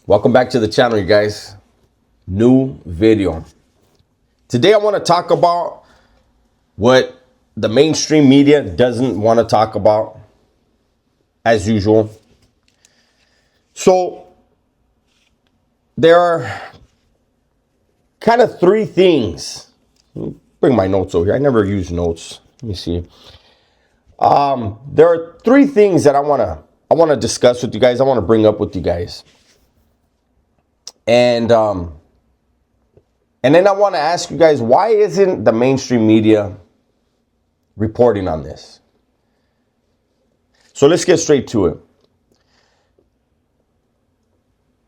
Welcome back to the channel, you guys. New video. Today I want to talk about what the mainstream media doesn't want to talk about, as usual. So there are kind of three things. Bring my notes over here. I never use notes. Let me see. There are three things that I want to discuss with you guys. I want to bring up with you guys. And then I want to ask you guys, why isn't the mainstream media reporting on this? So let's get straight to it.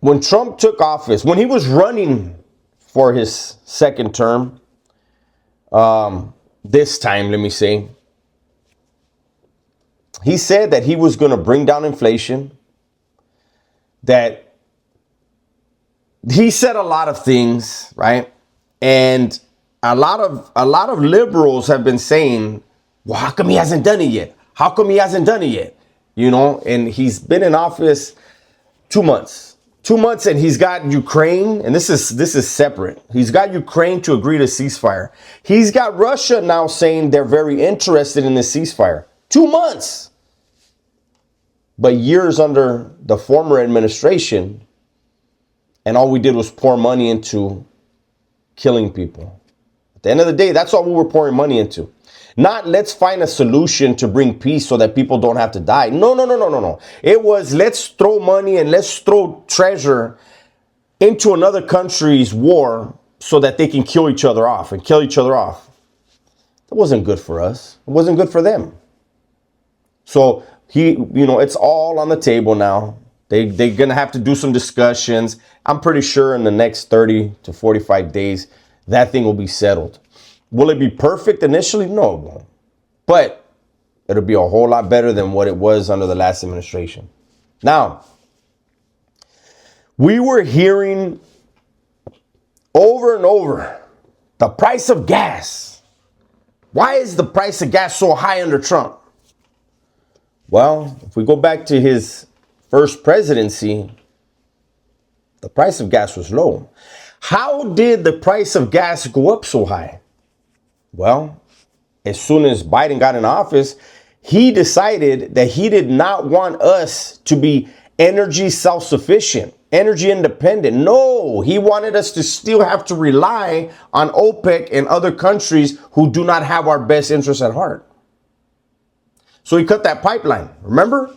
When Trump took office, when he was running for his second term, this time, let me say, he said that he was going to bring down inflation, that he said a lot of things, right? And a lot of liberals have been saying, well, how come he hasn't done it yet? How come he hasn't done it yet? You know, and he's been in office 2 months. 2 months, and he's got Ukraine, and this is separate. He's got Ukraine to agree to ceasefire. He's got Russia now saying they're very interested in the ceasefire. 2 months. But years under the former administration, and all we did was pour money into killing people. At the end of the day, that's all we were pouring money into. Not let's find a solution to bring peace so that people don't have to die. No. It was let's throw money and let's throw treasure into another country's war so that they can kill each other off and kill each other off. That wasn't good for us. It wasn't good for them. So it's all on the table now. They're going to have to do some discussions. I'm pretty sure in the next 30 to 45 days, that thing will be settled. Will it be perfect initially? No, it won't. But it'll be a whole lot better than what it was under the last administration. Now, we were hearing over and over the price of gas. Why is the price of gas so high under Trump? Well, if we go back to his first presidency, the price of gas was low. How did the price of gas go up so high? Well, as soon as Biden got in office, he decided that he did not want us to be energy self-sufficient, energy independent. No, he wanted us to still have to rely on OPEC and other countries who do not have our best interests at heart. So he cut that pipeline. Remember?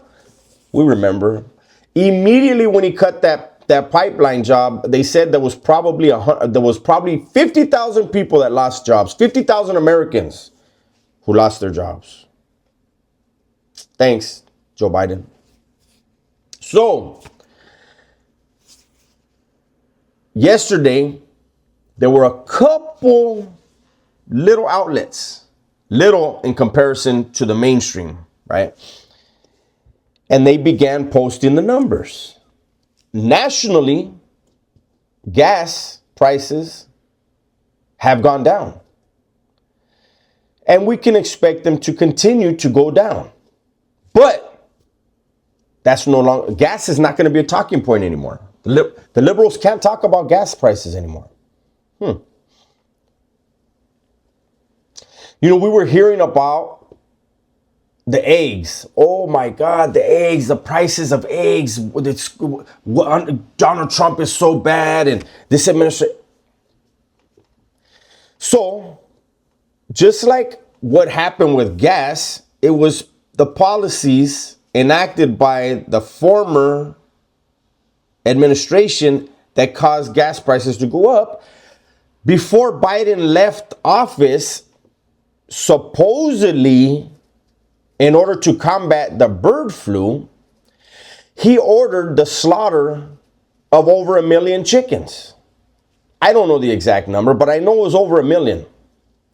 We remember. Immediately when he cut that pipeline job, they said there was probably 50,000 people that lost jobs, 50,000 Americans who lost their jobs. Thanks, Joe Biden. So, yesterday, there were a couple little outlets, little in comparison to the mainstream, right? And they began posting the numbers. Nationally, gas prices have gone down. And we can expect them to continue to go down. But that's no longer, gas is not going to be a talking point anymore. The liberals can't talk about gas prices anymore. We were hearing about the eggs. Oh my God, the eggs, the prices of eggs. Donald Trump is so bad and this administration. So, just like what happened with gas, it was the policies enacted by the former administration that caused gas prices to go up. Before Biden left office, supposedly, in order to combat the bird flu, he ordered the slaughter of over 1 million chickens. I don't know the exact number, but I know it was over 1 million.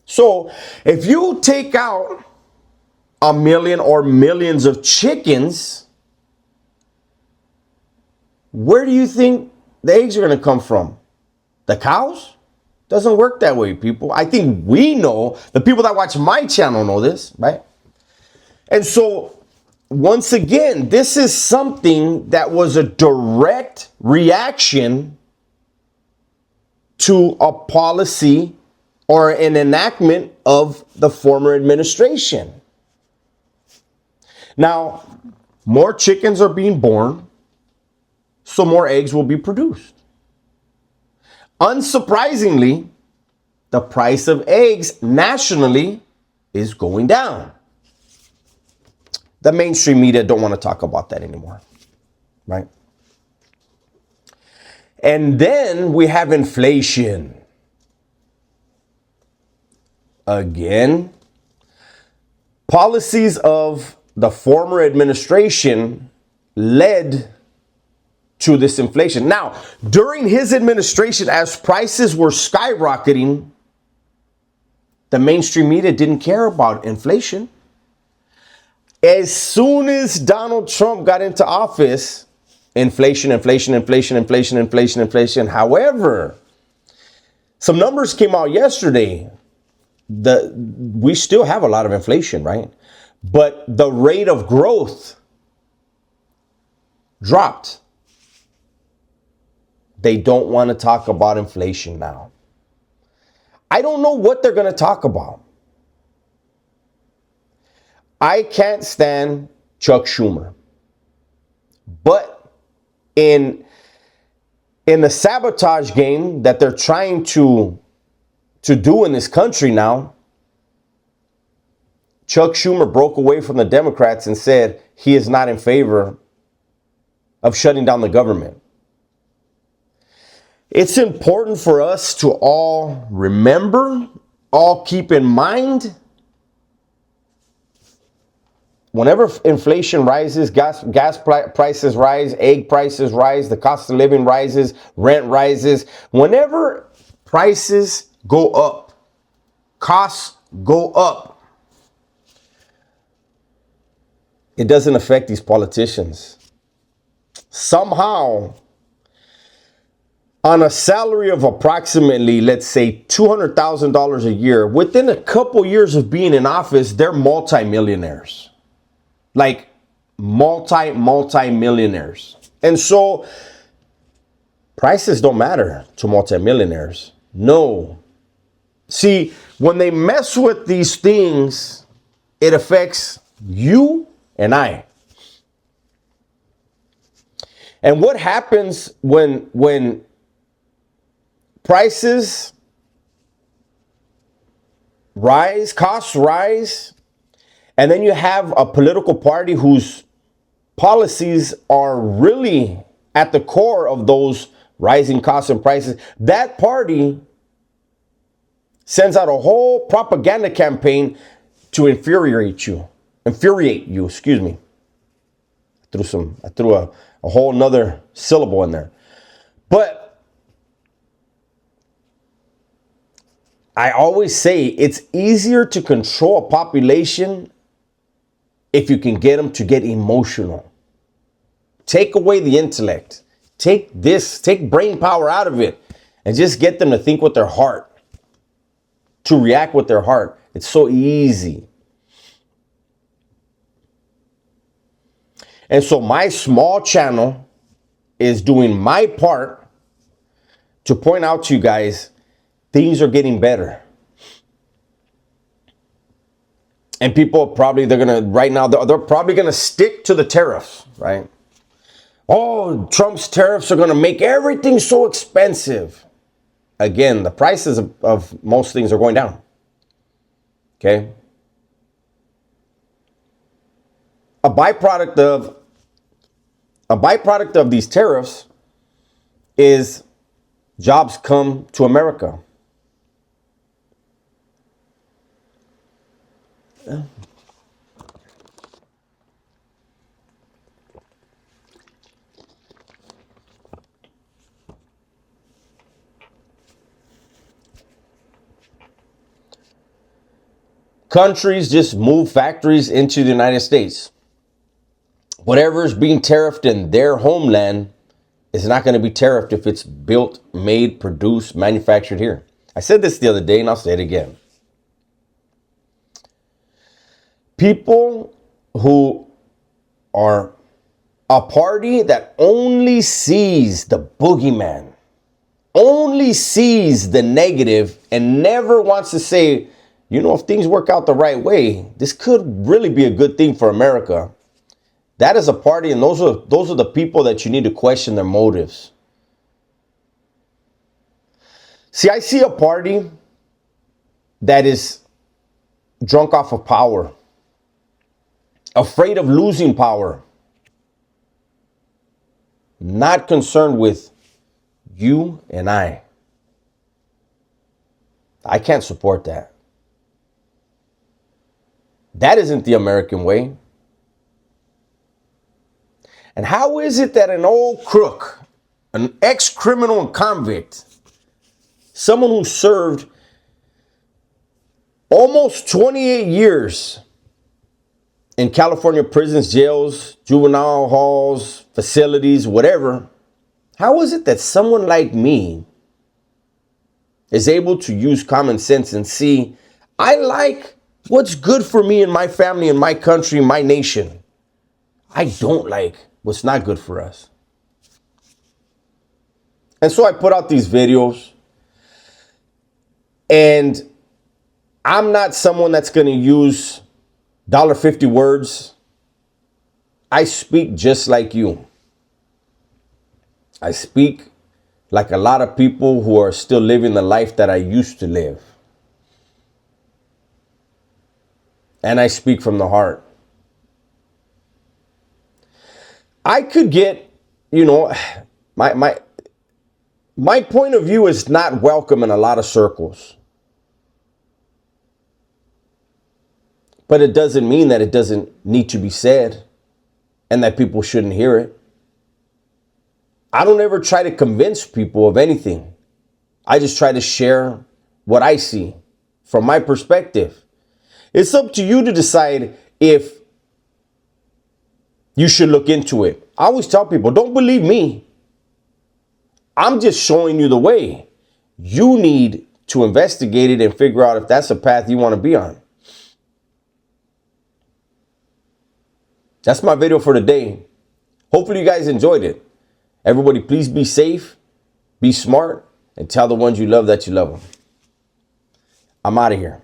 So if you take out 1 million or millions of chickens, where do you think the eggs are going to come from? The cows? Doesn't work that way, people. I think we know, the people that watch my channel know this, right? And so once again, this is something that was a direct reaction to a policy or an enactment of the former administration. Now, more chickens are being born, so more eggs will be produced. Unsurprisingly, the price of eggs nationally is going down. The mainstream media don't want to talk about that anymore, right? And then we have inflation. Again, policies of the former administration led to this inflation. Now, during his administration, as prices were skyrocketing, the mainstream media didn't care about inflation. As soon as Donald Trump got into office, inflation. However, some numbers came out yesterday. We still have a lot of inflation, right? But the rate of growth dropped. They don't want to talk about inflation now. I don't know what they're going to talk about. I can't stand Chuck Schumer. But in the sabotage game that they're trying to do in this country now, Chuck Schumer broke away from the Democrats and said he is not in favor of shutting down the government. It's important for us to all remember, all keep in mind, whenever inflation rises, gas prices rise, egg prices rise, the cost of living rises, rent rises. Whenever prices go up, costs go up, it doesn't affect these politicians. Somehow, on a salary of approximately, let's say, $200,000 a year, within a couple years of being in office, they're multimillionaires. Like multi-millionaires. And so prices don't matter to multimillionaires. No. See, when they mess with these things, it affects you and I. And what happens when prices rise, costs rise, and then you have a political party whose policies are really at the core of those rising costs and prices? That party sends out a whole propaganda campaign to infuriate you, excuse me. I threw a whole nother syllable in there. But I always say it's easier to control a population if you can get them to get emotional. Take away the intellect. Take brain power out of it and just get them to think with their heart, to react with their heart. It's so easy. And so my small channel is doing my part to point out to you guys, things are getting better. And people probably, they're probably going to stick to the tariffs, right? Oh, Trump's tariffs are going to make everything so expensive. Again, the prices of most things are going down. Okay? A byproduct of these tariffs is jobs come to America. Yeah. Countries just move factories into the United States. Whatever is being tariffed in their homeland is not going to be tariffed if it's built, made, produced, manufactured here. I said this the other day and I'll say it again. People who are a party that only sees the boogeyman, only sees the negative, and never wants to say, you know, if things work out the right way, this could really be a good thing for America. That is a party, and those are the people that you need to question their motives. See, I see a party that is drunk off of power, afraid of losing power, not concerned with you and I. I can't support that. That isn't the American way. And how is it that an old crook, an ex-criminal and convict, someone who served almost 28 years in California prisons, jails, juvenile halls, facilities, whatever, how is it that someone like me is able to use common sense and see, I like what's good for me and my family and my country and my nation. I don't like what's not good for us. And so I put out these videos, and I'm not someone that's going to use $1.50 words. I speak just like you. I speak like a lot of people who are still living the life that I used to live. And I speak from the heart. I could get, you know, my point of view is not welcome in a lot of circles. But it doesn't mean that it doesn't need to be said and that people shouldn't hear it. I don't ever try to convince people of anything. I just try to share what I see from my perspective. It's up to you to decide if you should look into it. I always tell people, don't believe me. I'm just showing you the way. You need to investigate it and figure out if that's a path you want to be on. That's my video for today. Hopefully you guys enjoyed it. Everybody, please be safe, be smart, and tell the ones you love that you love them. I'm out of here.